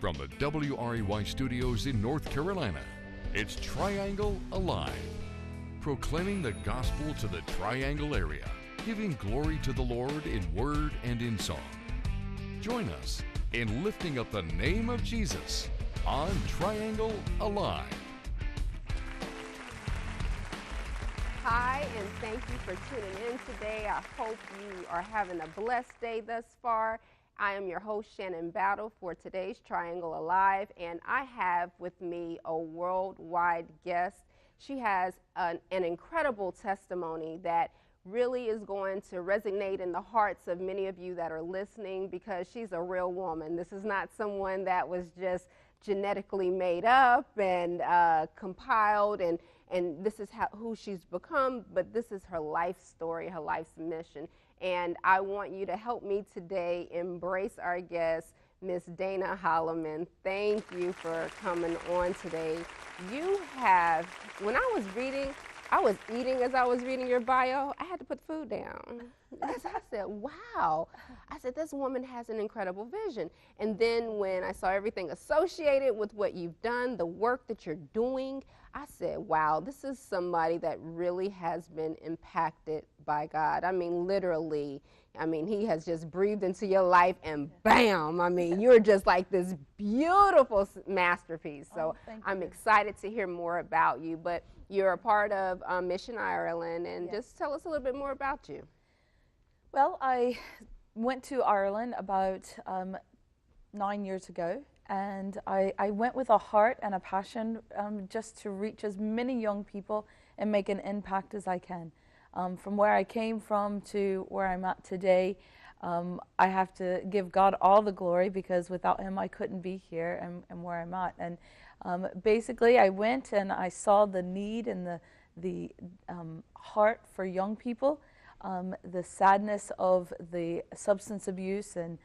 From the WREY studios in North Carolina, it's Triangle Alive, proclaiming the gospel to the Triangle area, giving glory to the Lord in word and in song. Join us in lifting up the name of Jesus on Triangle Alive. Hi, and thank you for tuning in today. I hope you are having a blessed day thus far. I am your host, Shannon Battle, for today's Triangle Alive, and I have with me a worldwide guest. She has an incredible testimony that really is going to resonate in the hearts of many of you that are listening, because she's a real woman. This is not someone that was just genetically made up and compiled, and this is who she's become, but this is her life story, her life's mission. And I want you to help me today embrace our guest, Miss Dana Holloman. Thank you for coming on today. You have, when I was eating as I was reading your bio, I had to put the food down. I said, wow. I said, this woman has an incredible vision. And then when I saw everything associated with what you've done, the work that you're doing, I said, wow, this is somebody that really has been impacted by God. I mean, literally, he has just breathed into your life and bam, you're just like this beautiful masterpiece. So I'm excited to hear more about you, but you're a part of Mission Ireland, and just tell us a little bit more about you. Well, I went to Ireland about 9 years ago, and I went with a heart and a passion just to reach as many young people and make an impact as I can. From where I came from to where I'm at today, I have to give God all the glory, because without Him I couldn't be here and where I'm at. And basically I went and I saw the need and the heart for young people, the sadness of the substance abuse and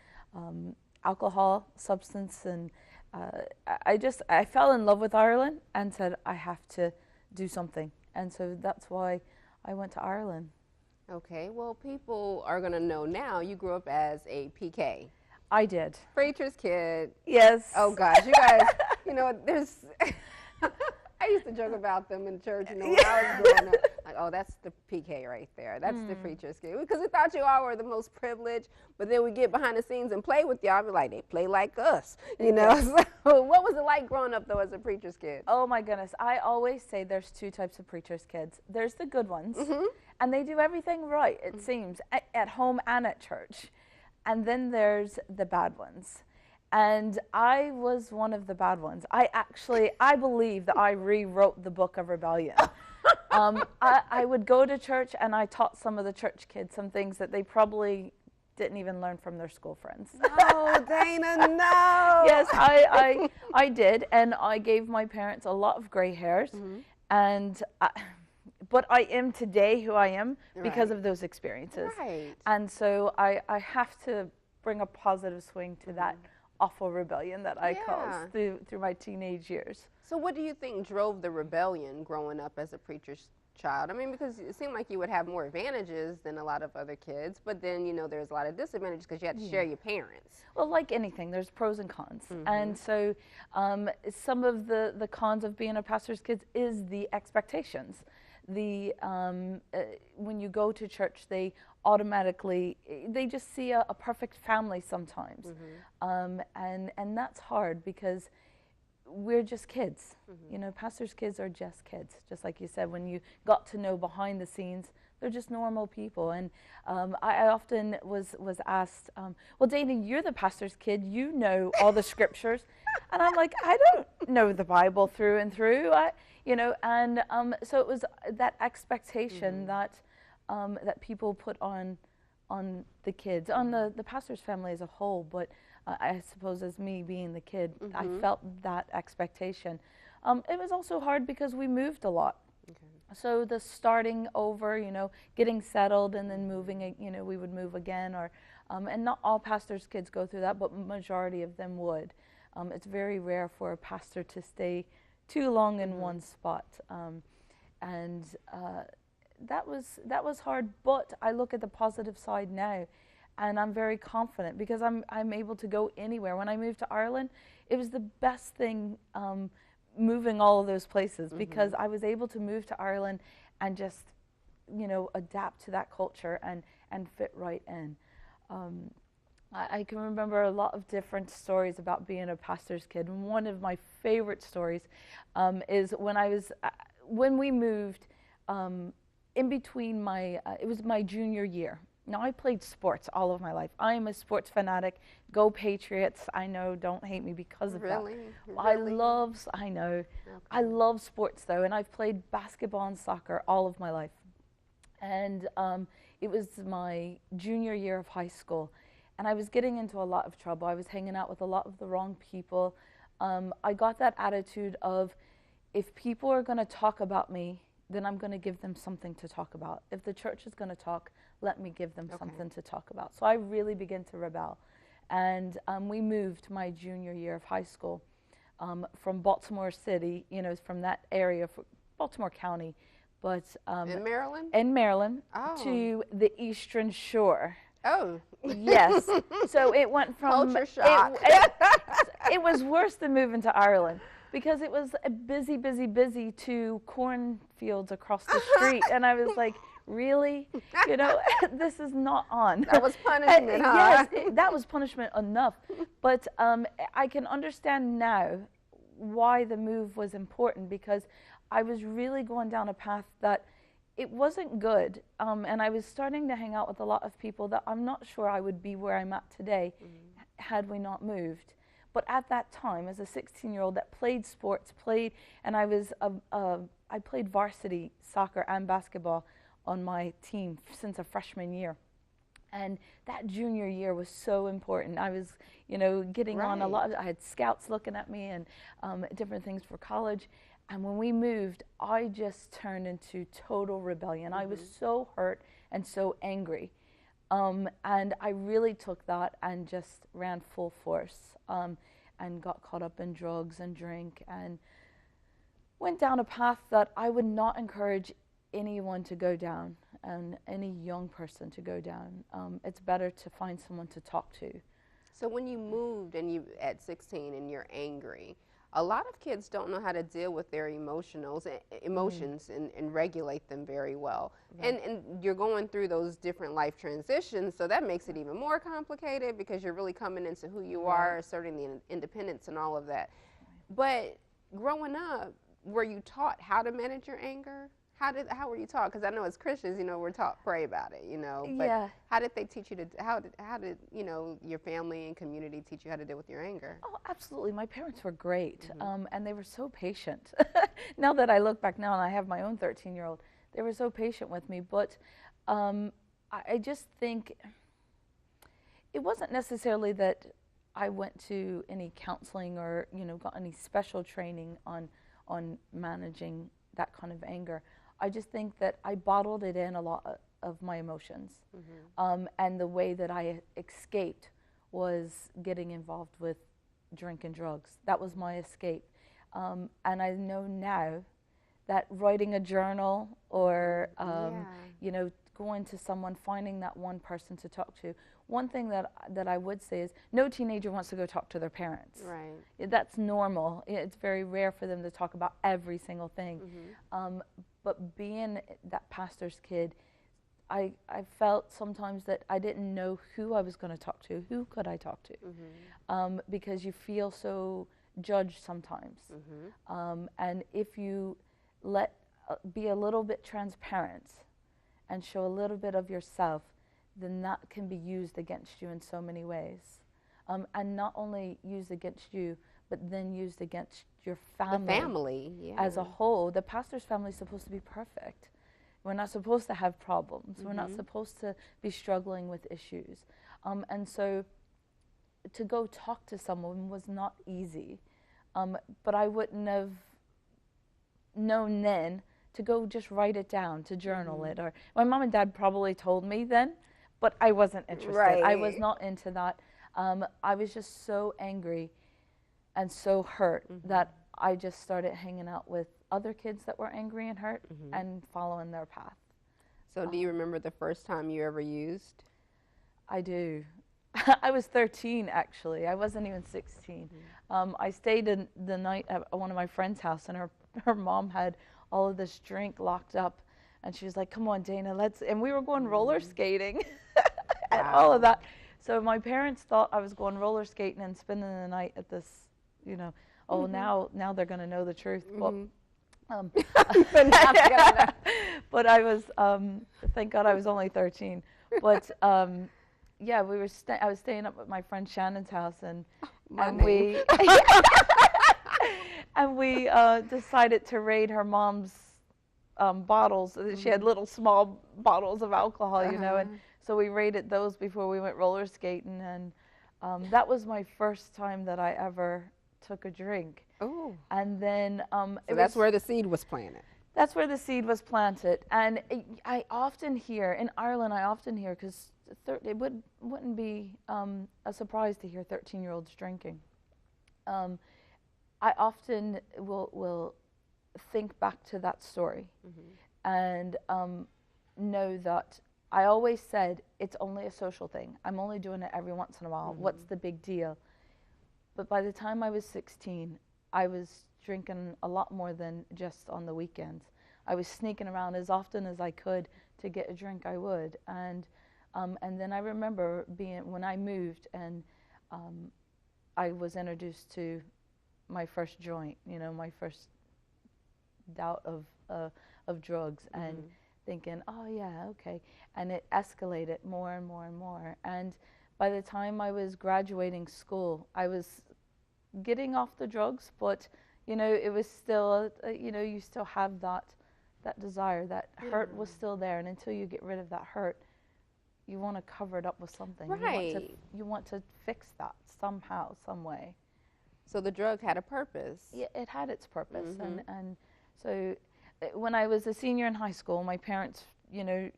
alcohol, substance, and I fell in love with Ireland and said, I have to do something. And so that's why I went to Ireland. Okay, well, people are going to know now you grew up as a PK. I did. Preacher's kid. Yes. Oh, gosh, you guys, there's, I used to joke about them in church, when I was growing up. Like, oh, that's the PK right there. That's the preacher's kid. Because we thought you all were the most privileged, but then we get behind the scenes and play with y'all, be like, they play like us, So what was it like growing up, though, as a preacher's kid? Oh, my goodness. I always say there's two types of preacher's kids. There's the good ones, and they do everything right, it seems, at home and at church. And then there's the bad ones. And I was one of the bad ones. I believe that I rewrote the book of rebellion. I would go to church and I taught some of the church kids some things that they probably didn't even learn from their school friends. No, Dana, no. Yes, I did, and I gave my parents a lot of gray hairs, and but I am today who I am because of those experiences. Right. And so I have to bring a positive swing to that awful rebellion that I caused through my teenage years. So what do you think drove the rebellion growing up as a preacher's child? Because it seemed like you would have more advantages than a lot of other kids, but then, there's a lot of disadvantages because you had to share your parents. Well, like anything, there's pros and cons. And so some of the cons of being a pastor's kid is the expectations. When you go to church, they just see a perfect family sometimes. And that's hard because we're just kids. Pastors' kids are just kids. Just like you said, when you got to know behind the scenes, they're just normal people. And I often was asked, well, Dana, you're the pastor's kid. You know all the scriptures. And I'm like, I don't know the Bible through and through. So it was that expectation that people put on the kids, on the pastor's family as a whole, but I suppose as me being the kid, I felt that expectation. It was also hard because we moved a lot. So the starting over, getting settled and then moving, we would move again, and not all pastors' kids go through that, but majority of them would. It's very rare for a pastor to stay too long in one spot. That was hard, but I look at the positive side now, and I'm very confident because I'm able to go anywhere. When I moved to Ireland, it was the best thing moving all of those places because I was able to move to Ireland and just, you know, adapt to that culture and fit right in. I can remember a lot of different stories about being a pastor's kid. And one of my favorite stories is when we moved in between it was my junior year. Now, I played sports all of my life. I am a sports fanatic. Go Patriots. I know, don't hate me because of that. Really? I know. Okay. I love sports, though, and I've played basketball and soccer all of my life. And it was my junior year of high school, and I was getting into a lot of trouble. I was hanging out with a lot of the wrong people. I got that attitude of, if people are going to talk about me, then I'm going to give them something to talk about. If the church is going to talk, let me give them something to talk about. So I really began to rebel. And we moved my junior year of high school from Baltimore City, you know, from that area, Baltimore County, but in Maryland? In Maryland, to the Eastern Shore. Oh. Yes. So it went from... Culture shock. It was worse than moving to Ireland because it was a busy to cornfields across the street. And I was like, really? You know, this is not on. That was punishment, huh? Yes, that was punishment enough. But I can understand now why the move was important, because I was really going down a path that it wasn't good. And I was starting to hang out with a lot of people that I'm not sure I would be where I'm at today had we not moved. But at that time, as a 16-year-old that played sports, and I played varsity soccer and basketball on my team since a freshman year. And that junior year was so important. I was, you know, getting on a lot. I had scouts looking at me and different things for college. And when we moved, I just turned into total rebellion. I was so hurt and so angry. And I really took that and just ran full force and got caught up in drugs and drink and went down a path that I would not encourage anyone to go down, and any young person to go down. It's better to find someone to talk to. So when you moved and you at 16 and you're angry, a lot of kids don't know how to deal with their emotions and regulate them very well. Right. And you're going through those different life transitions, so that makes it even more complicated because you're really coming into who you are, asserting the independence and all of that. But growing up, were you taught how to manage your anger? How were you taught? Because I know as Christians, you know, we're taught pray about it, you know. But how did they teach you to? How did you know, your family and community teach you how to deal with your anger? Oh, absolutely. My parents were great, and they were so patient. Now that I look back now, and I have my own 13-year-old, they were so patient with me. But I just think it wasn't necessarily that I went to any counseling or, you know, got any special training on managing that kind of anger. I just think that I bottled it in a lot of my emotions. And the way that I escaped was getting involved with drink and drugs. That was my escape. And I know now that writing a journal or, you know, going to someone, finding that one person to talk to. One thing that I would say is no teenager wants to go talk to their parents. Right. That's normal. It's very rare for them to talk about every single thing. But being that pastor's kid, I felt sometimes that I didn't know who I was going to talk to. Who could I talk to? Because you feel so judged sometimes. And if you be a little bit transparent and show a little bit of yourself, then that can be used against you in so many ways. And not only used against you, but then used against your family. The family, as a whole. The pastor's family is supposed to be perfect. We're not supposed to have problems. We're not supposed to be struggling with issues. And so to go talk to someone was not easy. But I wouldn't have known then to go just write it down, to journal it. Or my mom and dad probably told me then, but I wasn't interested. Right. I was not into that. I was just so angry and so hurt that I just started hanging out with other kids that were angry and hurt and following their path. So do you remember the first time you ever used? I do. I was 13, actually. I wasn't even 16. I stayed in the night at one of my friend's house, and her mom had all of this drink locked up, and she was like, "Come on, Dana, let's." And we were going roller skating, and all of that. So my parents thought I was going roller skating and spending the night at this, you know. Oh, now they're going to know the truth. But but I was, thank God I was only 13. But yeah, I was staying up at my friend Shannon's house, and we and we decided to raid her mom's bottles. She had little small bottles of alcohol, you know, and so we raided those before we went roller skating, and that was my first time that I ever took a drink. Oh. And then so that's where the seed was planted. That's where the seed was planted. And I often hear, in Ireland, because it wouldn't be a surprise to hear 13-year-olds drinking. I often will think back to that story and know that I always said it's only a social thing. I'm only doing it every once in a while. What's the big deal? But by the time I was 16, I was drinking a lot more than just on the weekends. I was sneaking around as often as I could to get a drink. I would, and then I remember when I moved, and I was introduced to my first joint. You know, my first bout of drugs, and thinking, oh yeah, okay, and it escalated more and more and more. And by the time I was graduating school, I was getting off the drugs, but you know, it was still, you know, you still have that desire, that hurt was still there, and until you get rid of that hurt, you want to cover it up with something. Right. You want to fix that somehow, some way. So the drug had a purpose. Yeah, it had its purpose, and so when I was a senior in high school, my parents, you know,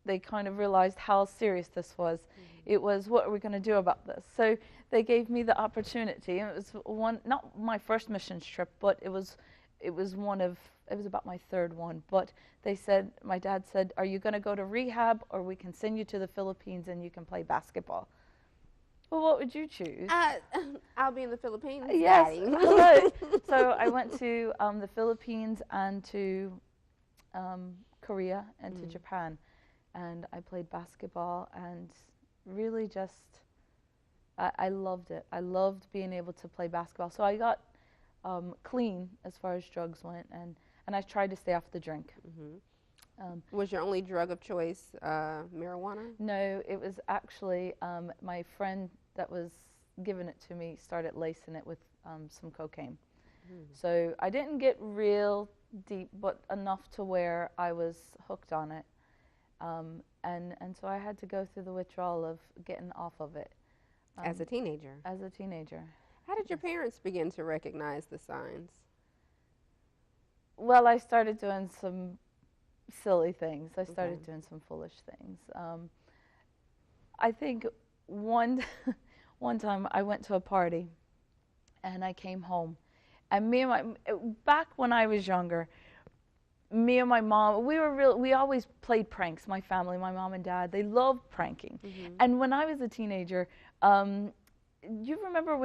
they kind of realized how serious this was. It was, what are we going to do about this? So they gave me the opportunity. And it was not my first missions trip, but it was about my third one. But they said, my dad said, are you going to go to rehab, or we can send you to the Philippines and you can play basketball? Well, what would you choose? I'll be in the Philippines. Yes. Hello. So I went to the Philippines and to Korea and to Japan. And I played basketball, and really just, I loved it. I loved being able to play basketball. So I got clean as far as drugs went, and I tried to stay off the drink. Was your only drug of choice marijuana? No, it was actually my friend that was giving it to me started lacing it with some cocaine. So I didn't get real deep, but enough to where I was hooked on it. And so I had to go through the withdrawal of getting off of it. As a teenager? As a teenager. How did your parents begin to recognize the signs? Well, I started doing some silly things. I started doing some foolish things. I think one time I went to a party, and I came home, and back when I was younger, me and my mom, we always played pranks. My family, my mom and dad, they loved pranking. And when I was a teenager, you remember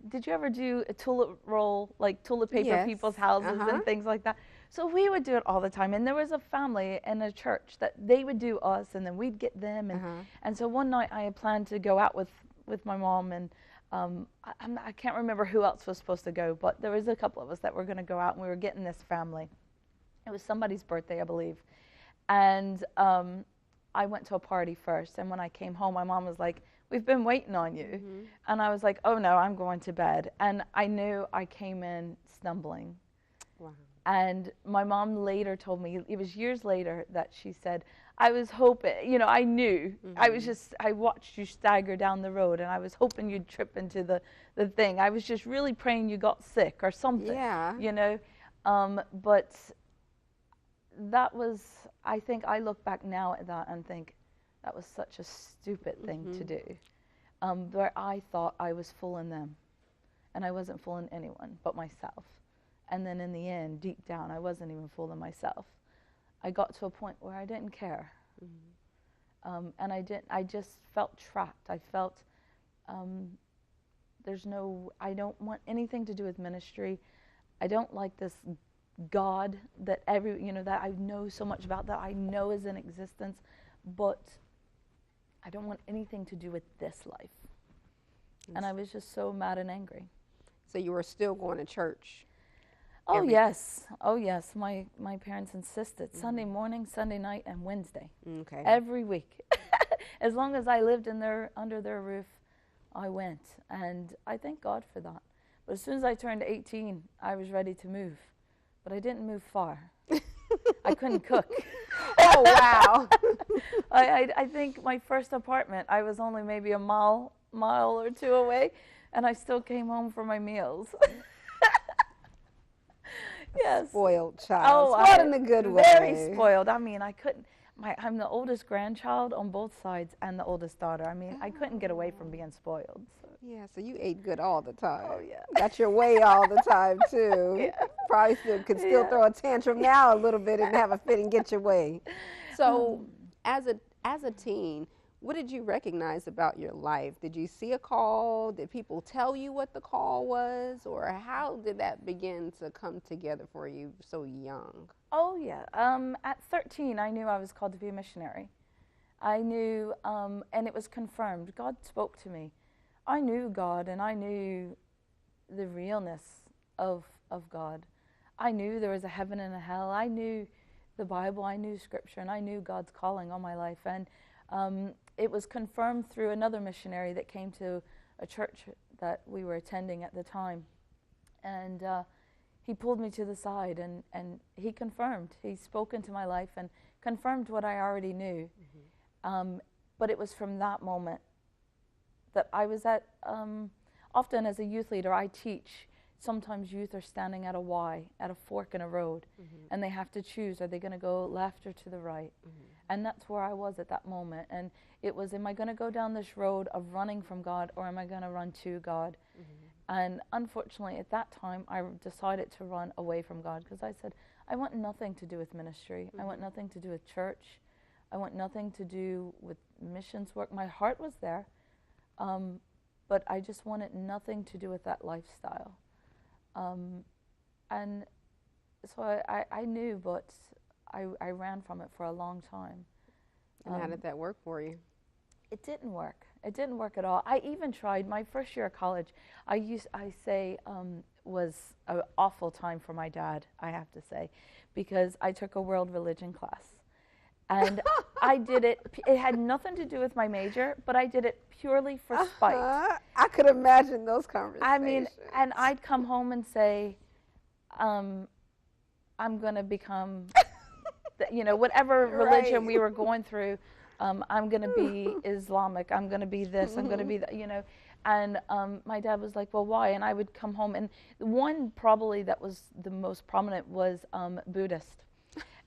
did you ever do a tulip roll, like tulip paper people's houses and things like that? So we would do it all the time. And there was a family in a church that they would do us, and then we'd get them. And so one night I had planned to go out with my mom, and I can't remember who else was supposed to go, but there was a couple of us that were going to go out, and we were getting this family. It was somebody's birthday, I believe. And I went to a party first, and when I came home, my mom was like, we've been waiting on you. And I was like, oh no, I'm going to bed. And I knew I came in stumbling. Wow. And my mom later told me, it was years later, that she said, I was hoping, you know, I knew. I watched you stagger down the road, and I was hoping you'd trip into the thing. I was just really praying you got sick or something. Yeah. You know, but that was, I think I look back now at that and think that was such a stupid thing to do, where I thought I was fooling them, and I wasn't fooling anyone but myself. And then in the end, deep down, I wasn't even fooling myself. I got to a point where I didn't care. and I just felt trapped. I felt I don't want anything to do with ministry. I don't like this God that that I know so much about, that I know is in existence, but I don't want anything to do with this life. And I was just so mad and angry. So you were still going to church? Oh yes. My parents insisted. Sunday morning, Sunday night, and Wednesday. Okay. Every week. As long as I lived under their roof, I went. And I thank God for that. But as soon as I turned 18, I was ready to move. But I didn't move far. I couldn't cook. Oh, wow. I think my first apartment, I was only maybe a mile or two away, and I still came home for my meals. Yes. Spoiled child. Spoiled in a good way. Very spoiled. I mean, I couldn't. I'm the oldest grandchild on both sides and the oldest daughter. I mean, I couldn't get away from being spoiled. So. Yeah, so you ate good all the time. Oh, yeah. Got your way all the time, too. Yeah. Probably could still throw a tantrum now a little bit and have a fit and get your way. So as a teen, what did you recognize about your life? Did you see a call? Did people tell you what the call was? Or how did that begin to come together for you so young? Oh, yeah. At 13, I knew I was called to be a missionary. I knew, and it was confirmed. God spoke to me. I knew God, and I knew the realness of God. I knew there was a heaven and a hell. I knew the Bible. I knew Scripture, and I knew God's calling on my life. And it was confirmed through another missionary that came to a church that we were attending at the time. And he pulled me to the side, and he confirmed. He spoke into my life and confirmed what I already knew. But it was from that moment that I was at, often as a youth leader, I teach. Sometimes youth are standing at a Y, at a fork in a road, and they have to choose, are they going to go left or to the right? And that's where I was at that moment. And it was, am I going to go down this road of running from God, or am I going to run to God? And unfortunately, at that time, I decided to run away from God, because I said, I want nothing to do with ministry. I want nothing to do with church. I want nothing to do with missions work. My heart was there, but I just wanted nothing to do with that lifestyle. And so I knew, but I ran from it for a long time. And how did that work for you? It didn't work. It didn't work at all. I even tried my first year of college. Was an awful time for my dad, I have to say, because I took a world religion class. And I did it. It had nothing to do with my major, but I did it purely for spite. I could imagine those conversations. I mean, and I'd come home and say, I'm going to become, whatever religion we were going through, I'm going to be Islamic. I'm going to be this. I'm going to be that, And my dad was like, well, why? And I would come home. And one probably that was the most prominent was Buddhist.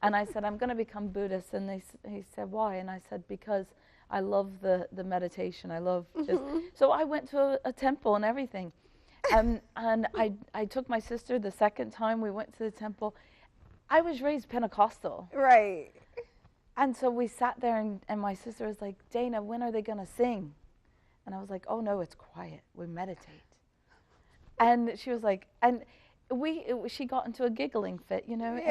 And I said, I'm going to become Buddhist. And he said, why? And I said, because I love the meditation. I love just... So I went to a temple and everything. And I took my sister the second time we went to the temple. I was raised Pentecostal. Right. And so we sat there, and my sister was like, Dana, when are they going to sing? And I was like, oh, no, it's quiet. We meditate. And she was like... and. She got into a giggling fit, Yeah. And it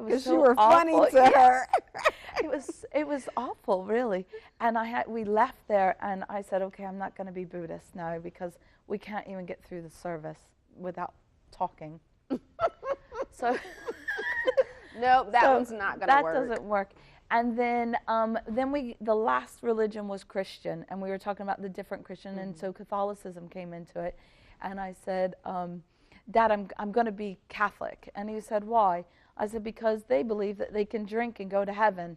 was so you were awful. funny to her. It was awful, really. And we left there, and I said, okay, I'm not going to be Buddhist now, because we can't even get through the service without talking. So nope, that one's not going to work. That doesn't work. And then the last religion was Christian, and we were talking about the different Christian, and so Catholicism came into it. And I said, Dad, I'm going to be Catholic. And he said, why? I said, because they believe that they can drink and go to heaven.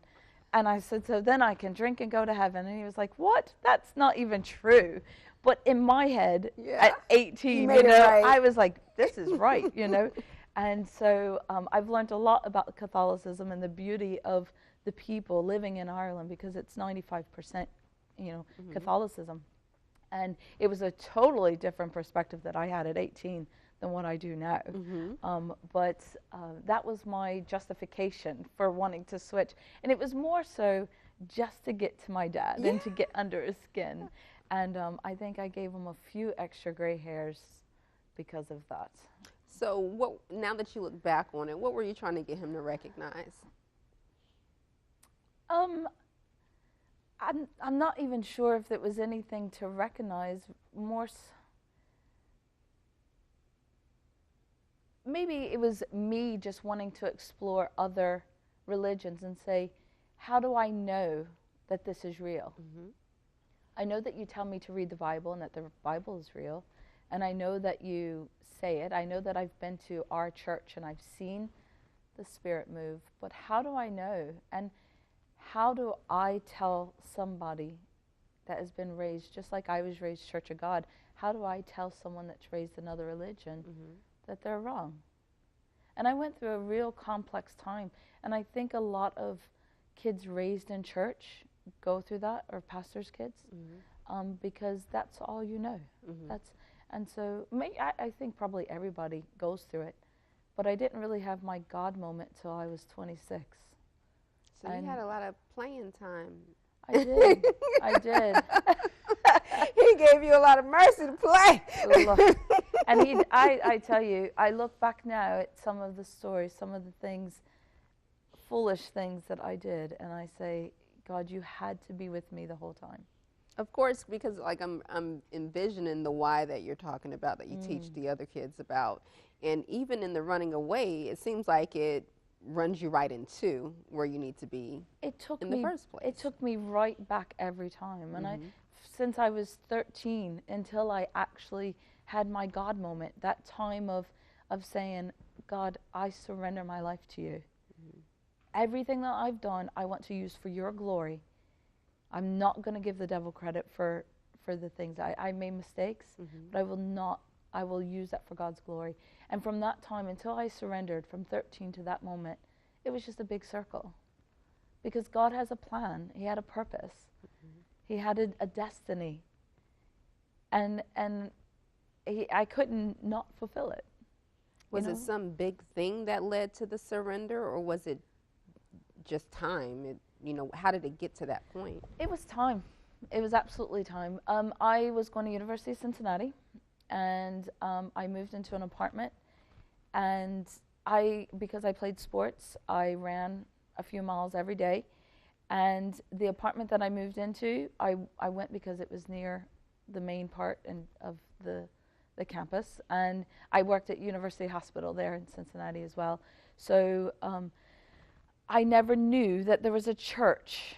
And I said, so then I can drink and go to heaven. And he was like, what? That's not even true. But in my head, at 18, right. I was like, this is right, And so I've learned a lot about Catholicism and the beauty of the people living in Ireland, because it's 95%, Catholicism. And it was a totally different perspective that I had at 18 than what I do now. But that was my justification for wanting to switch. And it was more so just to get to my dad and to get under his skin. And I think I gave him a few extra gray hairs because of that. So what, now that you look back on it, what were you trying to get him to recognize? I'm not even sure if there was anything to recognize. Maybe it was me just wanting to explore other religions and say, how do I know that this is real? Mm-hmm. I know that you tell me to read the Bible and that the Bible is real, and I know that you say it. I know that I've been to our church and I've seen the Spirit move, but how do I know? And how do I tell somebody that has been raised, just like I was raised Church of God, how do I tell someone that's raised another religion that they're wrong? And I went through a real complex time, and I think a lot of kids raised in church go through that, or pastors' kids, because that's all you know. And so I think probably everybody goes through it, but I didn't really have my God moment till I was 26. So you had a lot of playing time. I did. I did. He gave you a lot of mercy to play. And I tell you, I look back now at some of the stories, some of the things, foolish things that I did, and I say, God, you had to be with me the whole time. Of course, because like I'm envisioning the why that you're talking about, that you teach the other kids about. And even in the running away, it seems like it runs you right into where you need to be in the first place. It took me right back every time. And since I was 13 until I actually had my God moment, that time of saying, God, I surrender my life to you. Everything that I've done, I want to use for your glory. I'm not going to give the devil credit for the things. I made mistakes, but I will use that for God's glory. And from that time until I surrendered, from 13 to that moment, it was just a big circle. Because God has a plan. He had a purpose. He had a destiny. And I couldn't not fulfill it. Was it some big thing that led to the surrender, or was it just time? How did it get to that point? It was time. It was absolutely time. I was going to University of Cincinnati, and I moved into an apartment, and because I played sports, I ran a few miles every day, and the apartment that I moved into, I went because it was near the main part of the campus, and I worked at University Hospital there in Cincinnati as well. So I never knew that there was a church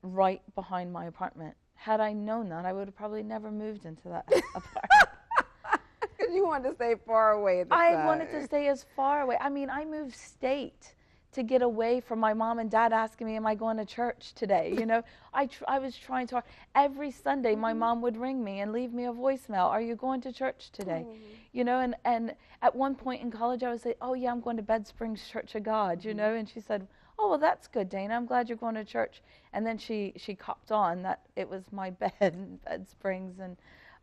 right behind my apartment. Had I known that, I would have probably never moved into that apartment. Because you wanted to stay far away at the time. I wanted to stay as far away. I mean, I moved state to get away from my mom and dad asking me, am I going to church today? I was trying to. Every Sunday, my mom would ring me and leave me a voicemail. Are you going to church today? And at one point in college, I would say, oh, yeah, I'm going to Bed Springs Church of God, and she said, oh, well, that's good, Dana. I'm glad you're going to church. And then she copped on that it was my bed in Bed Springs.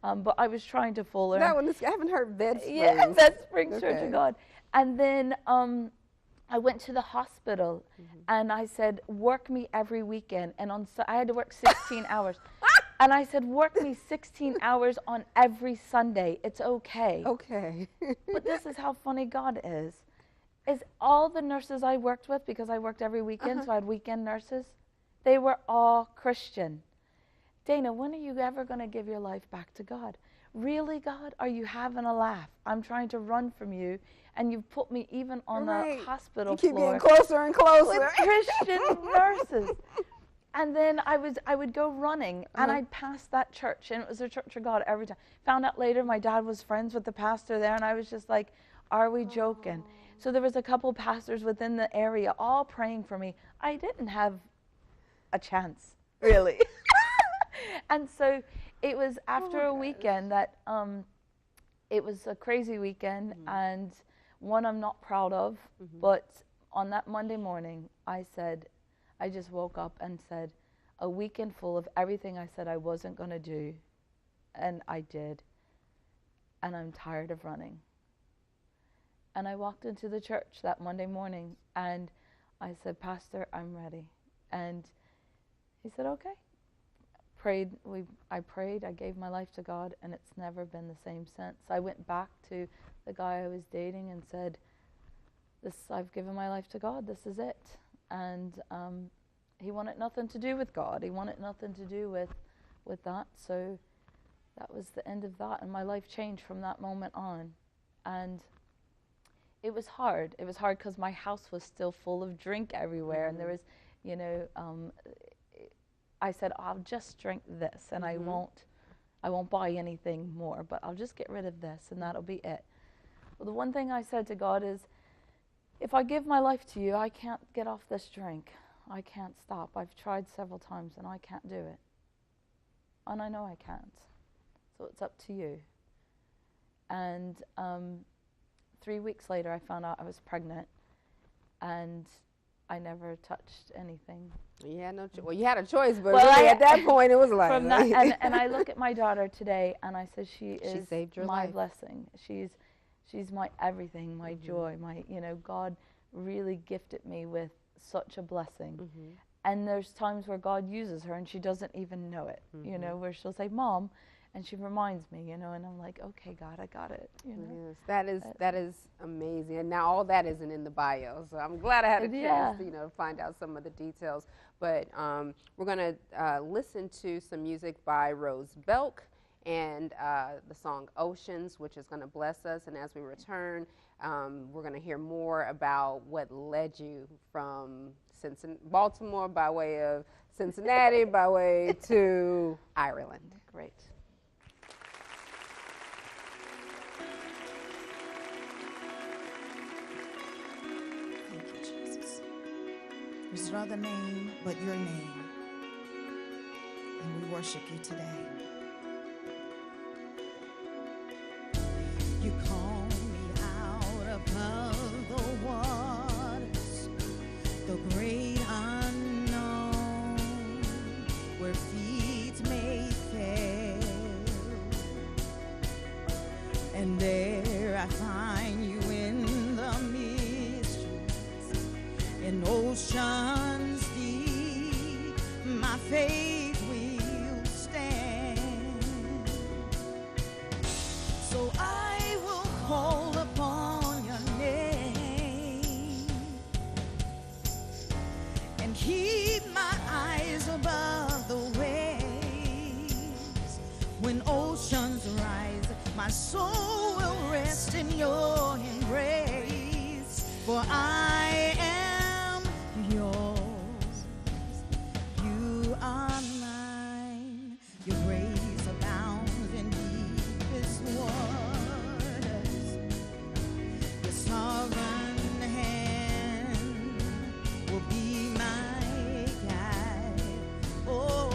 But I was trying to fool her. That one, I haven't heard Bed Springs. Yeah, Bed Springs Church of God. And then I went to the hospital, and I said, work me every weekend. And I had to work 16 hours. And I said, work me 16 hours on every Sunday. It's okay. Okay. But this is how funny God is all the nurses I worked with, because I worked every weekend, so I had weekend nurses, they were all Christian. Dana, when are you ever going to give your life back to God? Really, God? Are you having a laugh? I'm trying to run from you, and you've put me even on the hospital floor. You keep getting closer and closer. With Christian nurses. And then I would go running, and I'd pass that church, and it was a Church of God every time. Found out later my dad was friends with the pastor there, and I was just like, are we joking? So there was a couple pastors within the area all praying for me. I didn't have a chance, really. And so it was after a weekend that it was a crazy weekend, and one I'm not proud of, but on that Monday morning, I just woke up and said, a weekend full of everything I said I wasn't going to do, and I did, and I'm tired of running. And I walked into the church that Monday morning, and I said, Pastor, I'm ready. And He said, okay. I prayed, I gave my life to God, and it's never been the same since. I went back to the guy I was dating and said, I've given my life to God, this is it. And he wanted nothing to do with God. He wanted nothing to do with that. So that was the end of that, and my life changed from that moment on. And it was hard. It was hard because my house was still full of drink everywhere, and there was, you know, I said, I'll just drink this, and I won't buy anything more, but I'll just get rid of this, and that'll be it. Well, the one thing I said to God is, if I give my life to you, I can't get off this drink. I can't stop. I've tried several times, and I can't do it. And I know I can't. So it's up to you. And 3 weeks later, I found out I was pregnant, and I never touched anything. You had no well, you had a choice, but Well, really at that point, it was like... From that, and I look at my daughter today, and I said, she saved your my life. blessing. She's my everything, my joy, my, you know, God really gifted me with such a blessing. And there's times where God uses her, and she doesn't even know it, you know, where she'll say, Mom, and she reminds me, you know, and I'm like, okay, God, I got it, you know. Yes, that is amazing. And now all that isn't in the bio, so I'm glad I had a chance to, you know, find out some of the details. But we're going to listen to some music by Rose Belk and the song Oceans, which is going to bless us. And as we return, we're going to hear more about what led you from Baltimore by way of Cincinnati by way to Ireland. Great. There's no other name but your name, and we worship you today. You call me out above the waters, the great unknown, where feet may fail, and there I find you in the mysteries, in oceans deep, my faith will stand. So I will call upon your name and keep my eyes above the waves. When oceans rise, my soul will rest in your embrace. For I am yours, you are mine. Your grace abounds in deepest waters. Your sovereign hand will be my guide. Oh,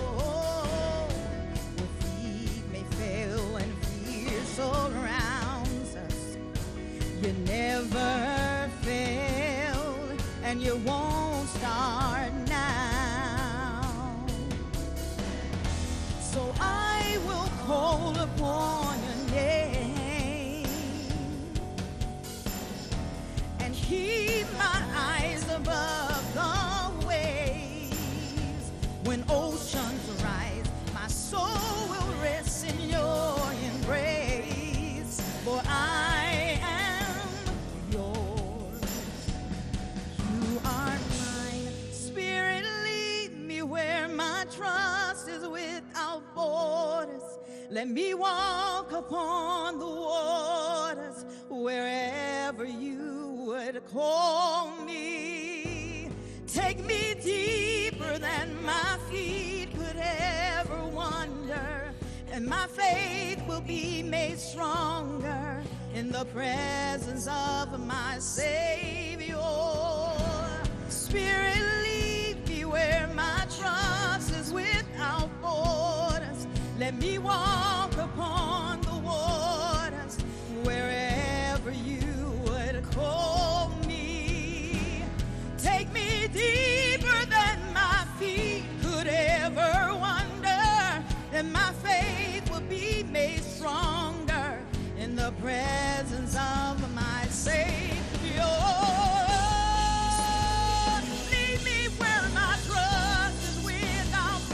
where feet may fail and fear surrounds us, you never fail, and you won't start now. So I will call upon your name and keep my eyes above the waves. When oceans rise, my soul will rest in your embrace. For I am yours, you are mine. Spirit, lead me where my trust is without borders. Let me walk upon the waters wherever you would call me. Take me deeper than my feet could ever wander, and my faith will be made stronger in the presence of my Savior. Spirit, lead me where my trust is without borders. Let me walk upon the waters wherever you would call me. Take me deeper than my feet could ever wander, and my faith will be made stronger in the presence of my Savior. Lead me where my trust is without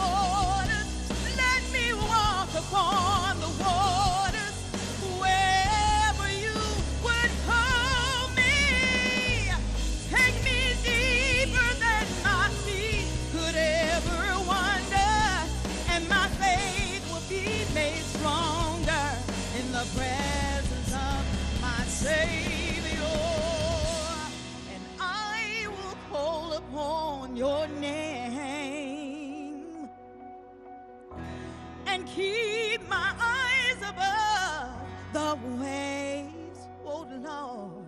your ways, oh Lord.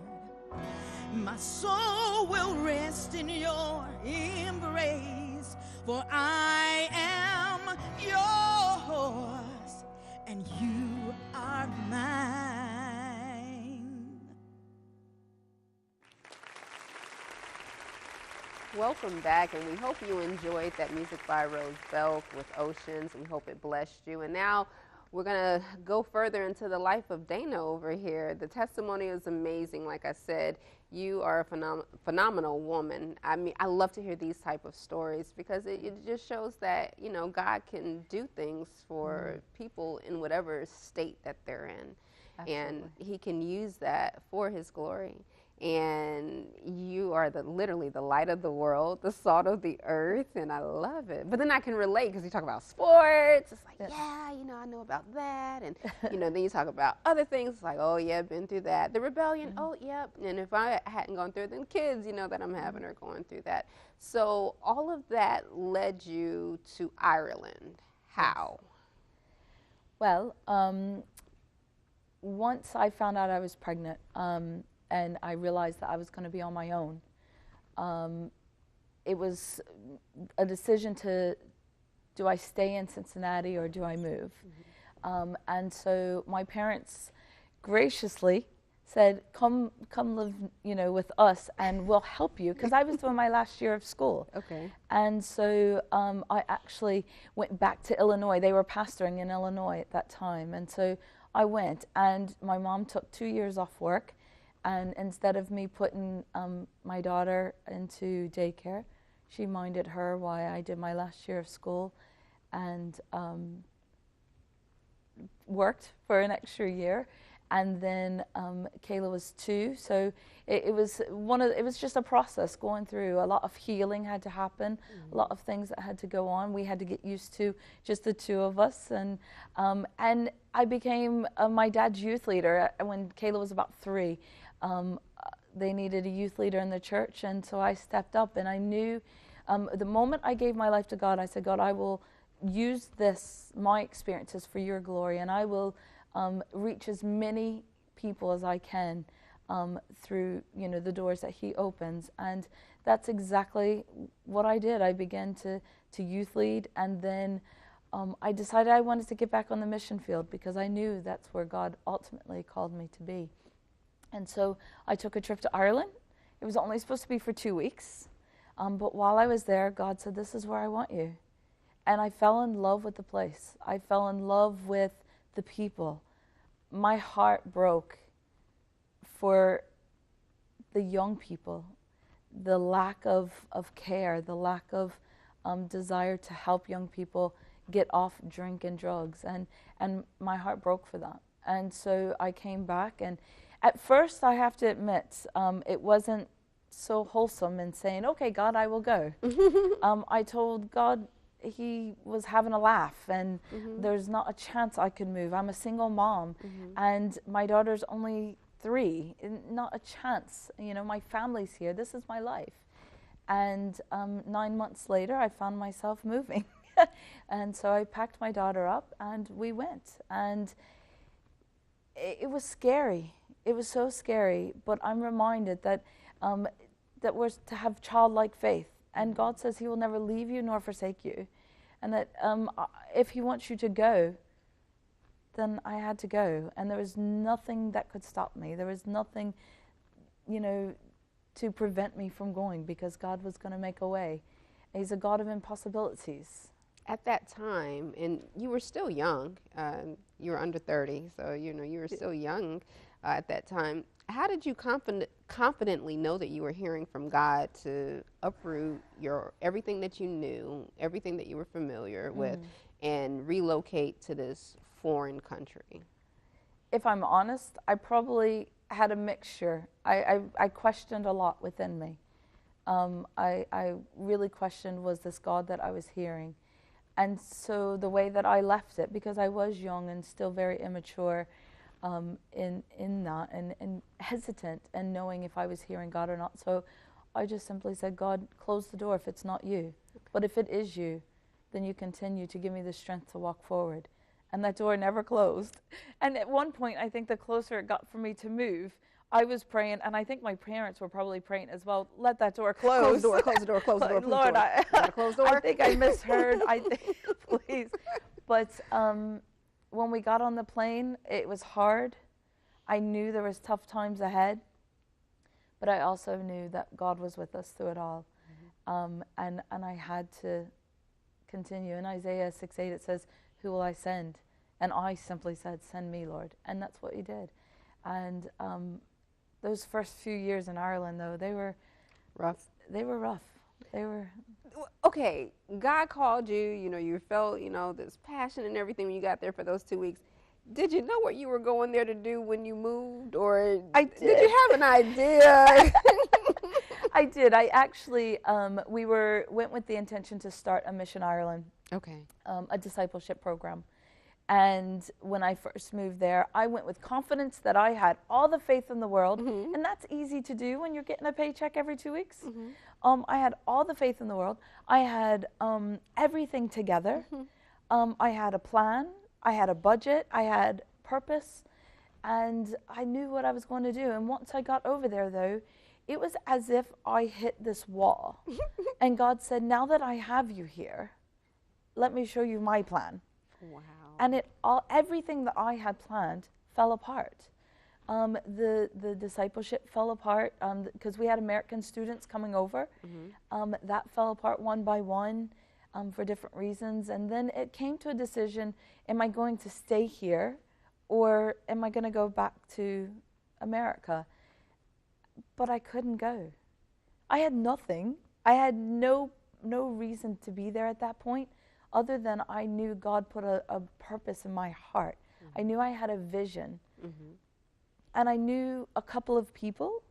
My soul will rest in your embrace, for I am yours and you are mine. Welcome back, and we hope you enjoyed that music by Rose Belk with Oceans. We hope it blessed you. And now we're going to go further into the life of Dana over here. The testimony is amazing. Like I said, you are a phenomenal woman. I mean, I love to hear these type of stories because it just shows that, you know, God can do things for people in whatever state that they're in. Absolutely. And he can use that for his glory. And you are literally the light of the world, the salt of the earth, and I love it. But then I can relate because you talk about sports. It's like, yeah, you know, I know about that. And, you know, then you talk about other things. It's like, oh, yeah, been through that. The rebellion, oh, yep. And if I hadn't gone through it, then kids, you know, that I'm having are going through that. So all of that led you to Ireland. How? Well, once I found out I was pregnant, and I realized that I was going to be on my own. It was a decision to, do I stay in Cincinnati or do I move? And so my parents graciously said, come live, you know, with us and we'll help you, because I was doing my last year of school. Okay. And so I actually went back to Illinois. They were pastoring in Illinois at that time. And so I went, and my mom took 2 years off work. And instead of me putting my daughter into daycare, she minded her while I did my last year of school, and worked for an extra year. And then Kayla was 2, so it was just a process going through. A lot of healing had to happen, a lot of things that had to go on. We had to get used to just the 2 of us, and I became my dad's youth leader when Kayla was about 3. They needed a youth leader in the church, and so I stepped up, and I knew the moment I gave my life to God, I said, God, I will use my experiences for your glory, and I will reach as many people as I can through, you know, the doors that he opens. And that's exactly what I did. I began to youth lead, and then I decided I wanted to get back on the mission field because I knew that's where God ultimately called me to be. And so I took a trip to Ireland. It was only supposed to be for 2 weeks. But while I was there, God said, this is where I want you. And I fell in love with the place. I fell in love with the people. My heart broke for the young people, the lack of care, the lack of desire to help young people get off drink and drugs. And my heart broke for that. And so I came back, and at first, I have to admit, it wasn't so wholesome in saying, okay, God, I will go. I told God he was having a laugh, and there's not a chance I could move. I'm a single mom, and my daughter's only 3. Not a chance. You know, my family's here. This is my life. And 9 months later, I found myself moving. And so I packed my daughter up, and we went. And it was scary. It was so scary, but I'm reminded that that we're to have childlike faith, and God says he will never leave you nor forsake you, and that if he wants you to go, then I had to go, and there was nothing that could stop me. There was nothing, you know, to prevent me from going, because God was going to make a way. He's a God of impossibilities. At that time, and you were still young, you were under 30, so, you know, you were still young at that time. How did you confidently know that you were hearing from God to uproot everything that you knew, everything that you were familiar with, and relocate to this foreign country? If I'm honest, I probably had a mixture. I questioned a lot within me. I really questioned, was this God that I was hearing? And so the way that I left it, because I was young and still very immature in that, and hesitant and knowing if I was hearing God or not. So I just simply said, God, close the door if it's not you. Okay. But if it is you, then you continue to give me the strength to walk forward. and that door never closed. And at one point, I think the closer it got for me to move, I was praying, and I think my parents were probably praying as well, let that door close. Close the door, close the door, close the door. Please, Lord, close the door. I think I misheard. I think, please. But when we got on the plane, it was hard. I knew there was tough times ahead, but I also knew that God was with us through it all. And I had to continue. In Isaiah 6:8 it says, who will I send? And I simply said, send me, Lord. And that's what he did. And those first few years in Ireland, though, they were rough. They were rough. They were. Okay, God called you, you felt, this passion and everything when you got there for those 2 weeks. Did you know what you were going there to do when you moved, or did you have an idea? I did. I actually, we went with the intention to start a Mission Ireland, a discipleship program. And when I first moved there, I went with confidence that I had all the faith in the world, and that's easy to do when you're getting a paycheck every 2 weeks. I had all the faith in the world. I had everything together. I had a plan. I had a budget. I had purpose, and I knew what I was going to do. And once I got over there, though, it was as if I hit this wall. And God said, now that I have you here, let me show you my plan. Wow. And everything that I had planned fell apart. The discipleship fell apart because we had American students coming over. That fell apart one by one for different reasons. And then it came to a decision, am I going to stay here or am I going to go back to America? But I couldn't go. I had nothing. I had no reason to be there at that point, other than I knew God put a purpose in my heart. I knew I had a vision. And I knew a couple of people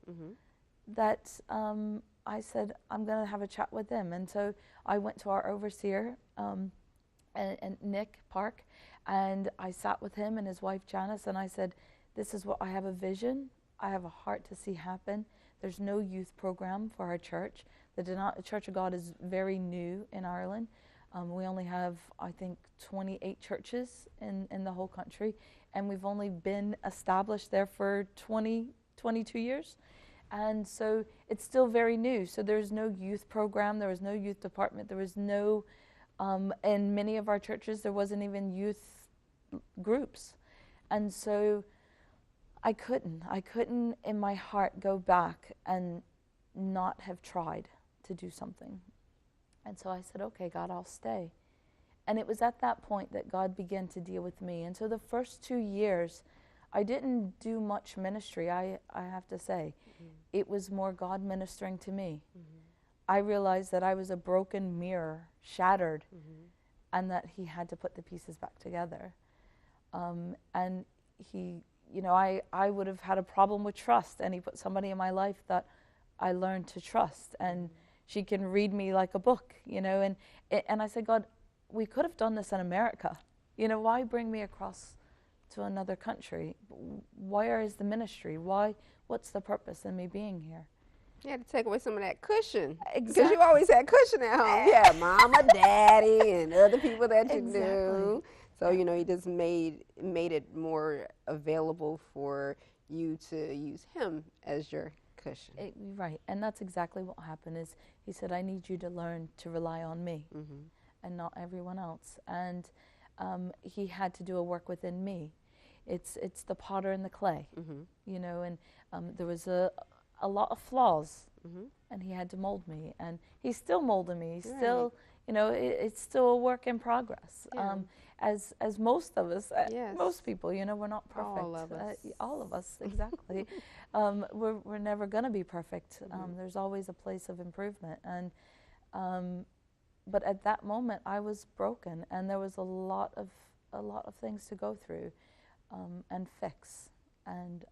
that I said, I'm going to have a chat with them. And so I went to our overseer, and Nick Park, and I sat with him and his wife Janice, and I said, this is what I have a vision. I have a heart to see happen. There's no youth program for our church. The Church of God is very new in Ireland. We only have, I think, 28 churches in the whole country, and we've only been established there for 22 years. And so it's still very new. So there's no youth program, there was no youth department, there was no, in many of our churches, there wasn't even youth groups. And so I couldn't in my heart go back and not have tried to do something. And so I said, okay, God, I'll stay. And it was at that point that God began to deal with me. And so the first 2 years, I didn't do much ministry, I have to say. It was more God ministering to me. I realized that I was a broken mirror, shattered, and that he had to put the pieces back together. And he, I would have had a problem with trust, and he put somebody in my life that I learned to trust. And she can read me like a book, and I said, God, we could have done this in America. Why bring me across to another country? Where is the ministry? What's the purpose in me being here? You had to take away some of that cushion. Exactly. Because you always had cushion at home. Yeah, mama, daddy, and other people that you knew. So, you just made it more available for you to use him as your cushion. Right, and that's exactly what happened. Is he said, I need you to learn to rely on me and not everyone else. And he had to do a work within me. It's the potter and the clay, and there was a lot of flaws, and he had to mold me, and he's still molding me. He's still, it's still a work in progress. Yeah. As most of us, Yes. most people, we're not perfect. All of us, exactly. We're never going to be perfect. There's always a place of improvement, and but at that moment I was broken, and there was a lot of things to go through and fix, and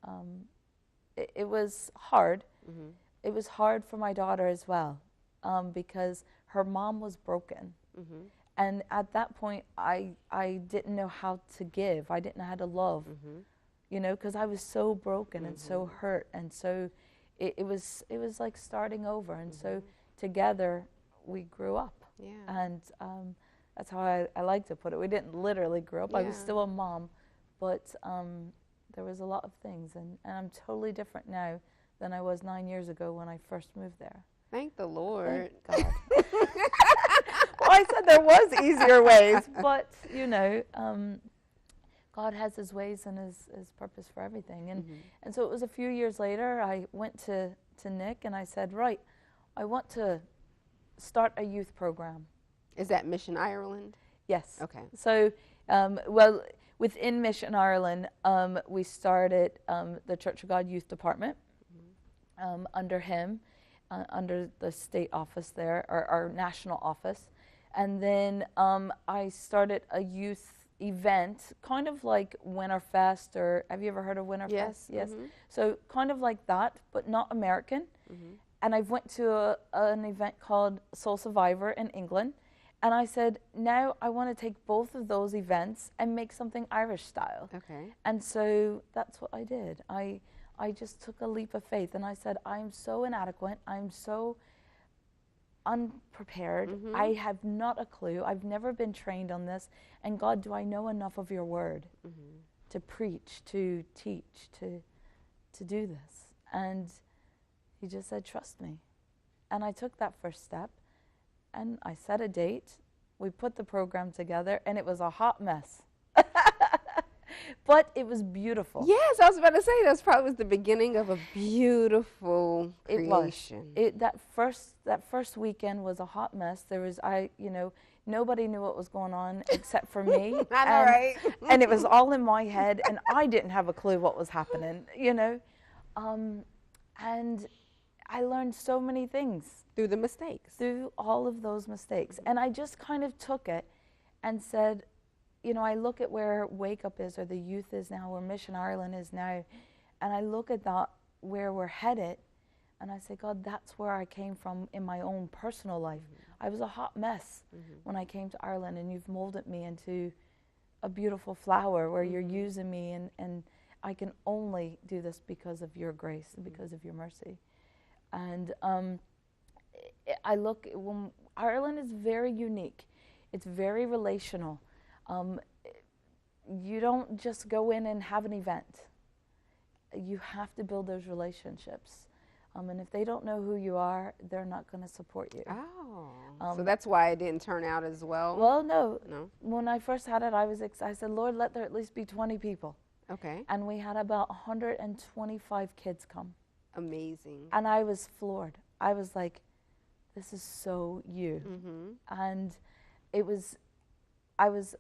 it was hard. It was hard for my daughter as well, because her mom was broken. And at that point, I didn't know how to give. I didn't know how to love, because I was so broken and so hurt. And so it was like starting over. And so together we grew up. Yeah. And That's how I like to put it. We didn't literally grow up. I was Yeah. still a mom, but there was a lot of things, and I'm totally different now than I was 9 years ago when I first moved there. Thank the Lord. Thank God. Well, I said there was easier ways, but you know, God has His ways and His purpose for everything. And so it was a few years later, I went to Nick and I said, right, I want to start a youth program. Is that Mission Ireland? Yes. Okay. So, well, within Mission Ireland, we started the Church of God Youth Department under him, under the state office there, or our national office. And then I started a youth event, kind of like Winterfest, or have you ever heard of Winterfest? Yes. Yes. So kind of like that, but not American. And I went to an event called Soul Survivor in England. And I said, now I want to take both of those events and make something Irish style. Okay. And so that's what I did. I just took a leap of faith and I said, I'm so inadequate. I'm so unprepared. I have not a clue. I've never been trained on this. And God, do I know enough of your word to preach, to teach, to do this? And he just said, trust me. And I took that first step. And I set a date, we put the program together, and it was a hot mess. But it was beautiful. Yes, I was about to say that's probably was the beginning of a beautiful creation. It was. That first weekend was a hot mess. There was, nobody knew what was going on except for me. I know, right? And it was all in my head, and I didn't have a clue what was happening, And I learned so many things. Through the mistakes. Through all of those mistakes. And I just kind of took it and said, I look at where Wake Up is, or the youth is now, where Mission Ireland is now, and I look at that, where we're headed, and I say, God, that's where I came from in my own personal life. I was a hot mess when I came to Ireland, and you've molded me into a beautiful flower where you're using me, and I can only do this because of your grace and because of your mercy. And I look, Ireland is very unique. It's very relational. You don't just go in and have an event. You have to build those relationships. And if they don't know who you are, they're not going to support you. Oh, so that's why it didn't turn out as well? Well, no. No? When I first had it, I said, Lord, let there at least be 20 people. Okay. And we had about 125 kids come. Amazing. And I was floored. I was like, this is so you. And it was, it was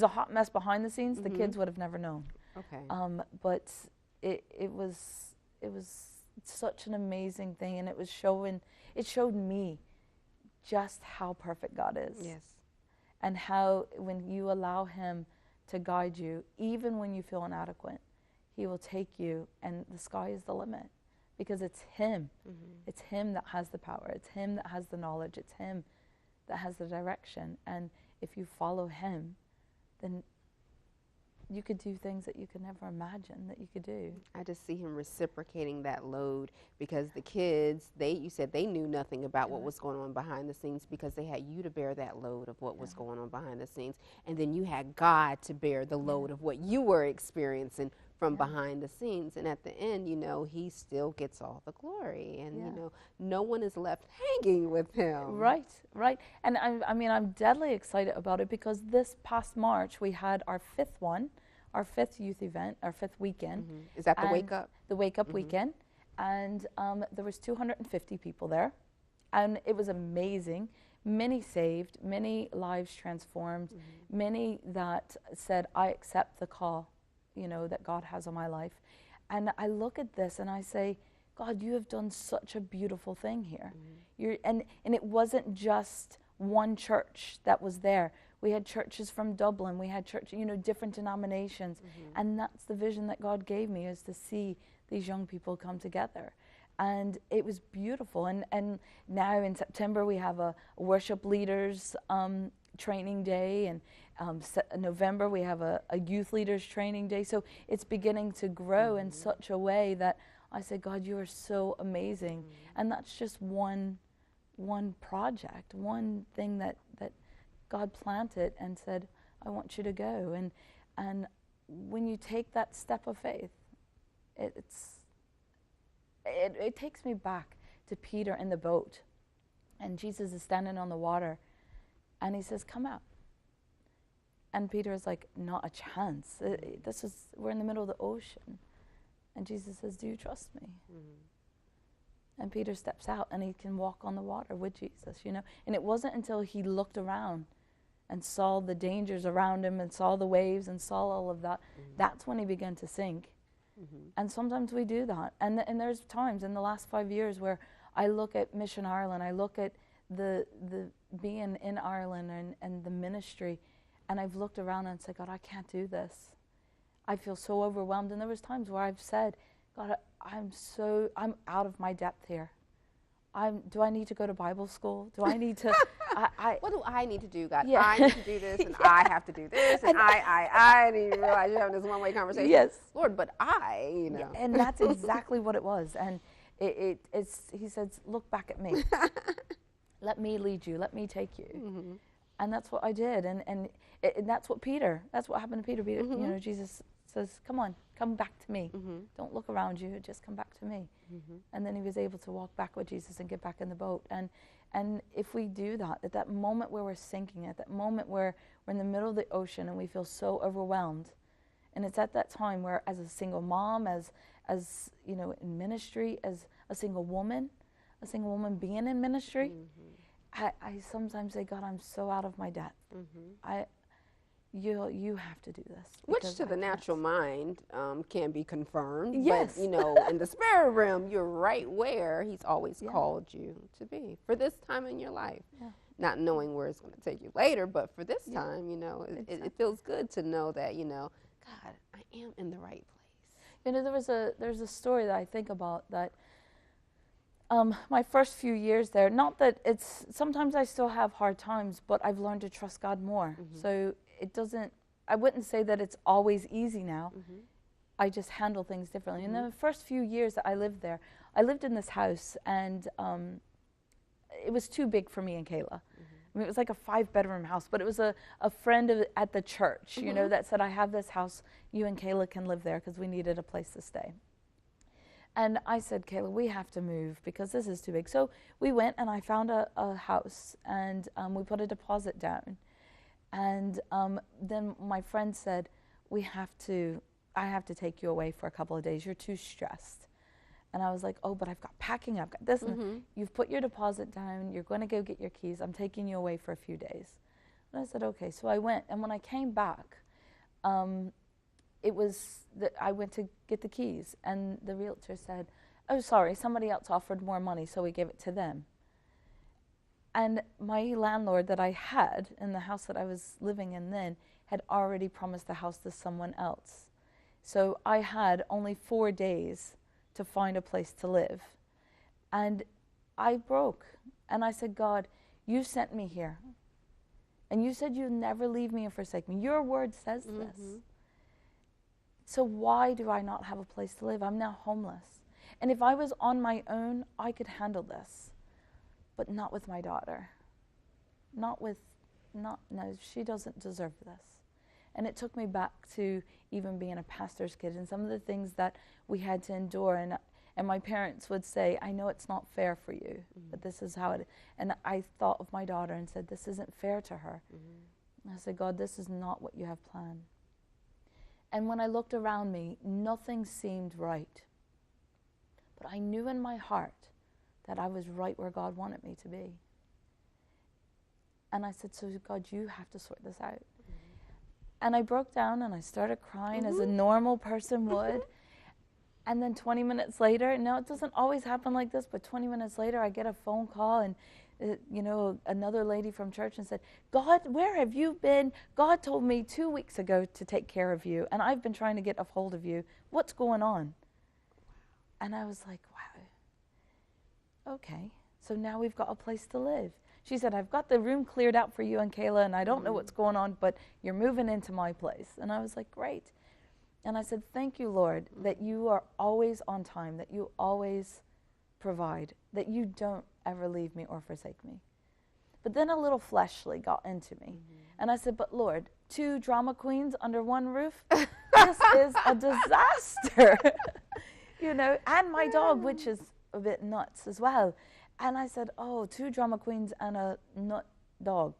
a hot mess behind the scenes. The kids would have never known. Okay. But it was such an amazing thing, and it showed me just how perfect God is. Yes. And how when you allow him to guide you, even when you feel inadequate, he will take you, and the sky is the limit. Because it's him. It's him that has the power. It's him that has the knowledge. It's him that has the direction. And if you follow him, then you could do things that you could never imagine that you could do. I just see him reciprocating that load, because the kids, you said they knew nothing about what was going on behind the scenes, because they had you to bear that load of what was going on behind the scenes. And then you had God to bear the load of what you were experiencing from behind the scenes. And at the end, he still gets all the glory. And, no one is left hanging with him. Right. And I'm deadly excited about it, because this past March, we had our fifth youth event, our fifth weekend. Is that the Wake Up? The Wake Up weekend. And there was 250 people there. And it was amazing. Many saved, many lives transformed, many that said, I accept the call, that God has on my life. And I look at this and I say, God, you have done such a beautiful thing here. And it wasn't just one church that was there. We had churches from Dublin. We had different denominations. And that's the vision that God gave me, is to see these young people come together. And it was beautiful. And now in September, we have a worship leaders training day. And November, we have a youth leaders training day. So it's beginning to grow in such a way that I say, God, you are so amazing. And that's just one project, one thing that God planted and said, I want you to go. And when you take that step of faith, it takes me back to Peter in the boat. And Jesus is standing on the water, and he says, come out. And Peter is like, not a chance. We're in the middle of the ocean. And Jesus says, do you trust me? And Peter steps out, and he can walk on the water with Jesus, you know. And it wasn't until he looked around and saw the dangers around him and saw the waves and saw all of that, that's when he began to sink. And sometimes we do that. And there's times in the last 5 years where I look at Mission Ireland, I look at the being in Ireland and the ministry, and I've looked around and said, God, I can't do this. I feel so overwhelmed. And there was times where I've said, God, I'm out of my depth here. Do I need to go to Bible school? Do I need to? What do I need to do, God? Yeah. I need to do this, and I have to do this, and I didn't even realize you're having this one-way conversation. Yes. Lord, but you know. Yeah, and that's exactly what it was. And he says, look back at me. Let me lead you. Let me take you. And that's what I did. And that's what happened to Peter. You know, Jesus says, come on, come back to me. Don't look around you, just come back to me. And then he was able to walk back with Jesus and get back in the boat. And if we do that, at that moment where we're sinking, at that moment where we're in the middle of the ocean and we feel so overwhelmed, and it's at that time where, as a single mom, as you know, in ministry, as a single woman being in ministry, I sometimes say, God, I'm so out of my depth. You have to do this. Which to the natural mind can be confirmed. Yes. But, you know, in the spirit realm, you're right where he's always called you to be for this time in your life. Not knowing where it's going to take you later, but for this time, you know, it feels good to know that, you know, God, I am in the right place. You know, there's a story that I think about that my first few years there, not that sometimes I still have hard times, but I've learned to trust God more. So I wouldn't say that it's always easy now. I just handle things differently. In the first few years that I lived there, I lived in this house, and it was too big for me and Kayla. I mean, it was like a 5-bedroom house, but it was a friend at the church, you know, that said, I have this house, you and Kayla can live there, because we needed a place to stay. And I said, Kayla, we have to move because this is too big. So we went, and I found a house, and we put a deposit down. And then my friend said, I have to take you away for a couple of days. You're too stressed. And I was like, oh, but I've got packing, I've got this. You've put your deposit down. You're going to go get your keys. I'm taking you away for a few days. And I said, okay. So I went. And when I came back, I went to get the keys, and the realtor said, oh, sorry, somebody else offered more money, so we gave it to them. And my landlord that I had in the house that I was living in then had already promised the house to someone else. So I had only 4 days to find a place to live. And I broke, and I said, God, you sent me here. And you said you'd never leave me and forsake me. Your word says this. So why do I not have a place to live? I'm now homeless. And if I was on my own, I could handle this. But not with my daughter. No, she doesn't deserve this. And it took me back to even being a pastor's kid and some of the things that we had to endure. And my parents would say, I know it's not fair for you, but this is how it is. And I thought of my daughter and said, this isn't fair to her. And I said, God, this is not what you have planned. And when I looked around me, nothing seemed right. But I knew in my heart that I was right where God wanted me to be. And I said, so God, you have to sort this out. And I broke down and I started crying as a normal person would. And then 20 minutes later, now it doesn't always happen like this, but 20 minutes later I get a phone call, and you know, another lady from church, and said, God, where have you been? God told me 2 weeks ago to take care of you, and I've been trying to get a hold of you. What's going on? And I was like, wow. Okay, so now we've got a place to live. She said, I've got the room cleared out for you and Kayla, and I don't know what's going on, but you're moving into my place. And I was like, great. And I said, thank you, Lord, that you are always on time, that you always provide, that you don't ever leave me or forsake me. But then a little fleshly got into me. And I said, but Lord, 2 drama queens under one roof? This is a disaster. You know, and my dog, which is a bit nuts as well. And I said, oh, 2 drama queens and a nut dog,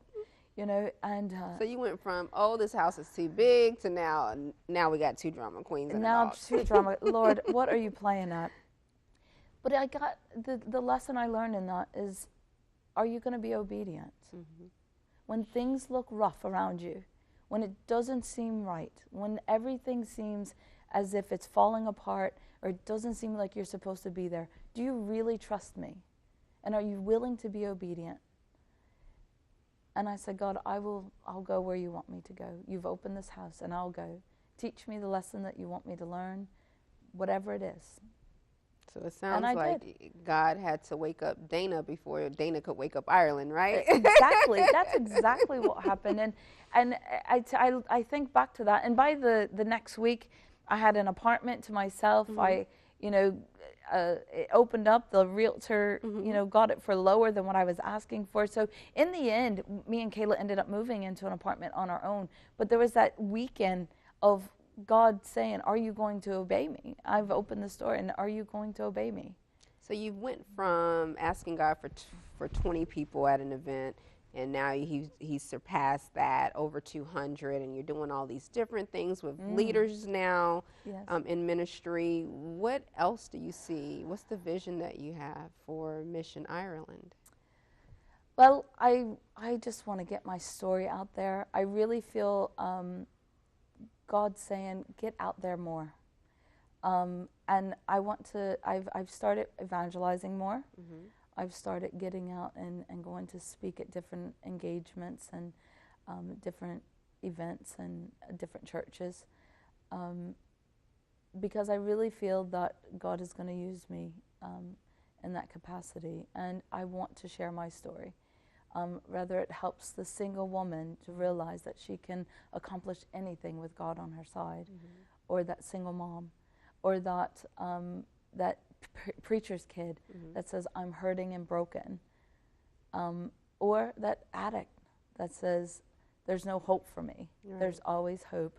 you know, and so you went from, oh, this house is too big, to now we got 2 drama queens and now a dog. 2 drama. Lord, what are you playing at? But I got the lesson I learned in that is, are you going to be obedient? When things look rough around you, when it doesn't seem right, when everything seems as if it's falling apart or it doesn't seem like you're supposed to be there, do you really trust me? And are you willing to be obedient? And I said, God, I'll go where you want me to go. You've opened this house and I'll go. Teach me the lesson that you want me to learn, whatever it is. So it sounds like God had to wake up Dana before Dana could wake up Ireland, right? Exactly. That's exactly what happened. And I think back to that. And by the next week, I had an apartment to myself. I, you know, it opened up. The realtor, you know, got it for lower than what I was asking for. So in the end, me and Kayla ended up moving into an apartment on our own. But there was that weekend of God saying, are you going to obey me? I've opened this door, and are you going to obey me? So you went from asking God for 20 people at an event, and now he's surpassed that, over 200, and you're doing all these different things with leaders now. Yes. In ministry. What else do you see? What's the vision that you have for Mission Ireland? Well, I just want to get my story out there. I really feel God saying, get out there more. And I want to, I've started evangelizing more. I've started getting out and going to speak at different engagements and different events and different churches. Because I really feel that God is going to use me in that capacity. And I want to share my story. Rather, it helps the single woman to realize that she can accomplish anything with God on her side, or that single mom, or that preacher's kid that says, I'm hurting and broken, or that addict that says, there's no hope for me. Right. There's always hope.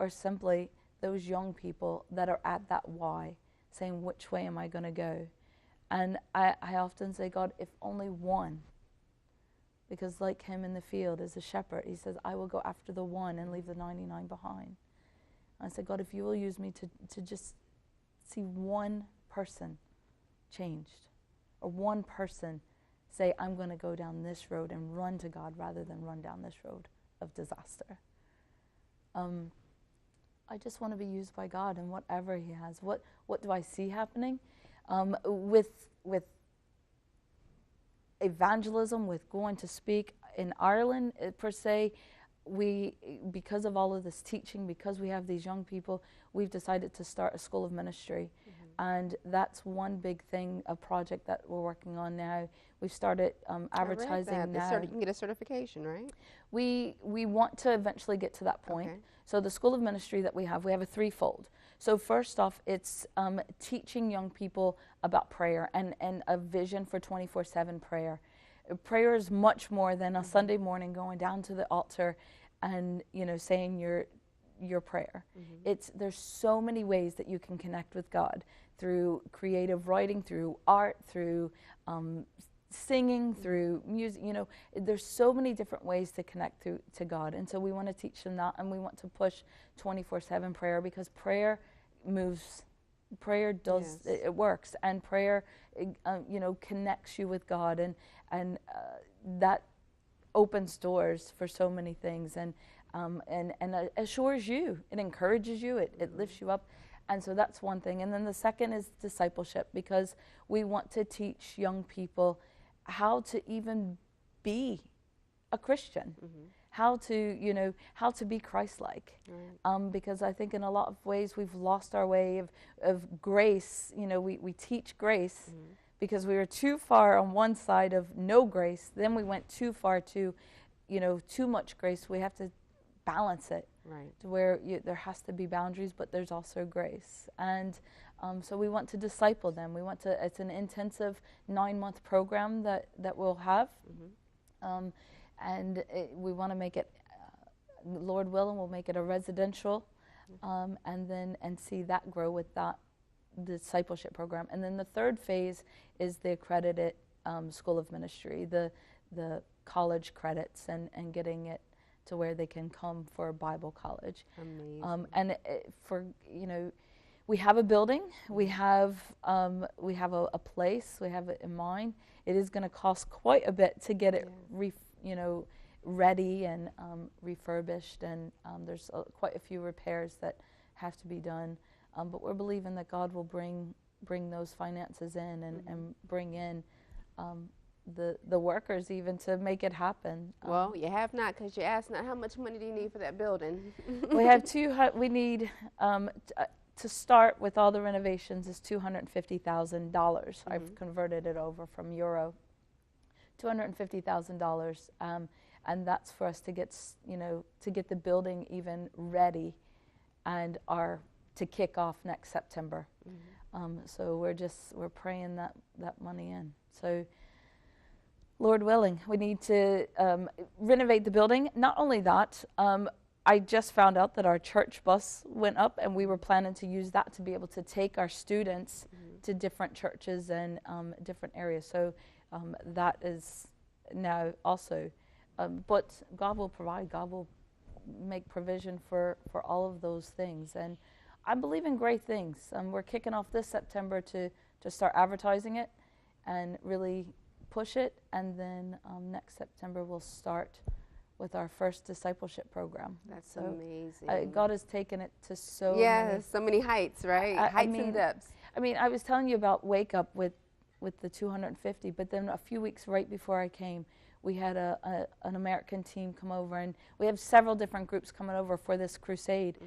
Or simply those young people that are at that why, saying, which way am I going to go? And I often say, God, if only one. Because like him in the field as a shepherd, he says, I will go after the one and leave the 99 behind. And I said, God, if you will use me to just see one person changed, or one person say, I'm going to go down this road and run to God rather than run down this road of disaster. I just want to be used by God in whatever he has. What do I see happening? With evangelism, with going to speak in Ireland per se, because of all of this teaching, because we have these young people, we've decided to start a school of ministry. And that's one big thing, a project that we're working on now. We've started advertising now. You can get a certification, right? We want to eventually get to that point. Okay. So the school of ministry that we have a threefold. So first off, it's teaching young people about prayer and a vision for 24/7 prayer. Prayer is much more than a Sunday morning going down to the altar and saying your prayer. There's so many ways that you can connect with God, through creative writing, through art, through singing, through music. There's so many different ways to connect to God. And so we want to teach them that, and we want to push 24/7 prayer, because prayer moves. Prayer does, yes. It works, and prayer connects you with God, and that opens doors for so many things, and assures you, it encourages you, it lifts you up. And so that's one thing. And then the second is discipleship, because we want to teach young people how to even be a Christian, how to be Christ-like. Right. Because I think in a lot of ways we've lost our way of grace. We teach grace because we were too far on one side of no grace. Then we went too far to, too much grace. We have to balance it, right, to where there has to be boundaries, but there's also grace. And so we want to disciple them. It's an intensive 9-month program that we'll have. and we want to make it, Lord willing, we'll make it a residential, and see that grow with that discipleship program. And then the third phase is the accredited School of Ministry, the college credits, and getting it to where they can come for Bible college. Amazing. And for, we have a building, we have a place, we have it in mind. It is going to cost quite a bit to get it ready and refurbished, and there's quite a few repairs that have to be done. But we're believing that God will bring those finances in and bring in the workers even to make it happen. Well, you have not, because you asked not how much money do you need for that building. We have we need to start with all the renovations is $250,000. I've converted it over from euro. $250,000, and that's for us to get the building even ready, and to kick off next September. So we're praying that money in. So, Lord willing, we need to renovate the building. Not only that, I just found out that our church bus went up, and we were planning to use that to be able to take our students to different churches and different areas. So that is now also, but God will provide. God will make provision for all of those things. And I believe in great things. We're kicking off this September to start advertising it and really push it. And then next September we'll start with our first discipleship program. That's amazing. God has taken it to so many heights, right? Heights and depths. I mean, I was telling you about Wake Up with the 250, but then a few weeks right before I came, we had an American team come over, and we have several different groups coming over for this crusade.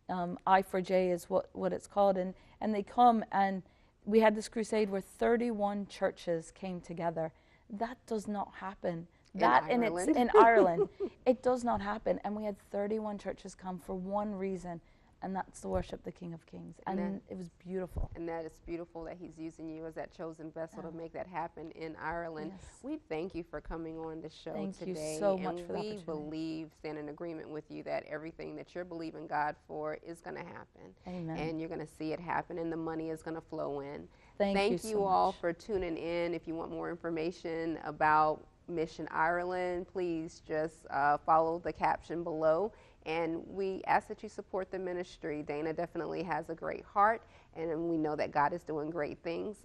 I4J is what it's called, and they come, and we had this crusade where 31 churches came together. That does not happen. It's in Ireland. It does not happen, and we had 31 churches come for one reason, and that's to worship the King of Kings. And it was beautiful. And that is beautiful that he's using you as that chosen vessel to make that happen in Ireland. Yes. We thank you for coming on the show Thank today. you so much for the we opportunity. stand in agreement with you that everything that you're believing God for is going to happen. Amen. And you're going to see it happen, and the money is going to flow in. Thank you so all much. for tuning in. If you want more information about Mission Ireland, please just follow the caption below. And we ask that you support the ministry. Dana definitely has a great heart, and we know that God is doing great things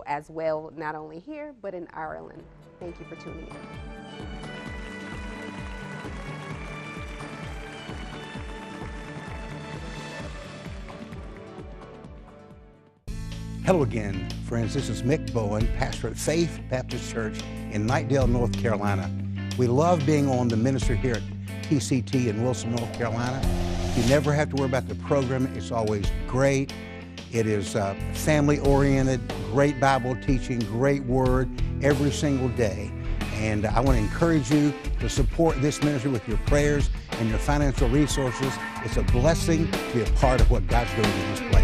as well, not only here, but in Ireland. Thank you for tuning in. Hello again, friends. This is Mick Bowen, pastor at Faith Baptist Church in Knightdale, North Carolina. We love being on the ministry here at PCT in Wilson, North Carolina. You never have to worry about the program. It's always great. It is family-oriented, great Bible teaching, great word every single day. And I want to encourage you to support this ministry with your prayers and your financial resources. It's a blessing to be a part of what God's doing in this place.